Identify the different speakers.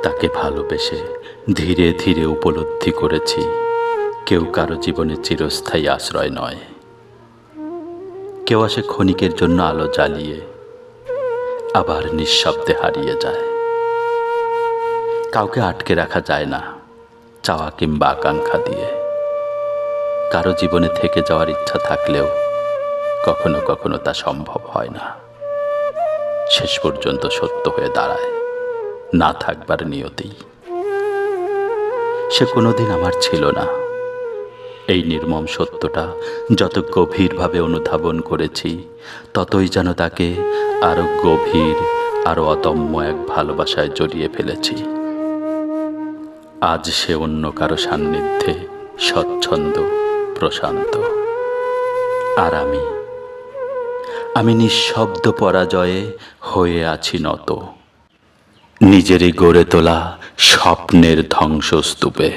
Speaker 1: তাকে ভালোবেসে ধীরে ধীরে উপলব্ধি করেছি, কেউ কারো জীবনে চিরস্থায়ী আশ্রয় নয়। কেউ আসে ক্ষণিকের জন্য আলো জ্বালিয়ে, আবার নিঃশব্দে হারিয়ে যায়। কাউকে আটকে রাখা যায় না চাওয়া কিংবা আকাঙ্ক্ষা দিয়ে। কারো জীবনে থেকে যাওয়ার ইচ্ছা থাকলেও কখনো কখনো তা সম্ভব হয় না। শেষ পর্যন্ত সত্য হয়ে দাঁড়ায় না থাকবার নিয়তেই। সে কোনোদিন আমার ছিল না। এই নির্মম সত্যটা যত গভীরভাবে অনুধাবন করেছি, ততই যেন তাকে আরো গভীর, আরো অদম্য এক ভালোবাসায় জড়িয়ে ফেলেছি। আজ সে অন্য কারো সান্নিধ্যে স্বচ্ছন্দ, প্রশান্ত। আর আমি নিঃশব্দ পরাজয়ে হয়ে আছি নত, নিজেরই গড়ে তোলা স্বপ্নের ধ্বংসস্তূপে।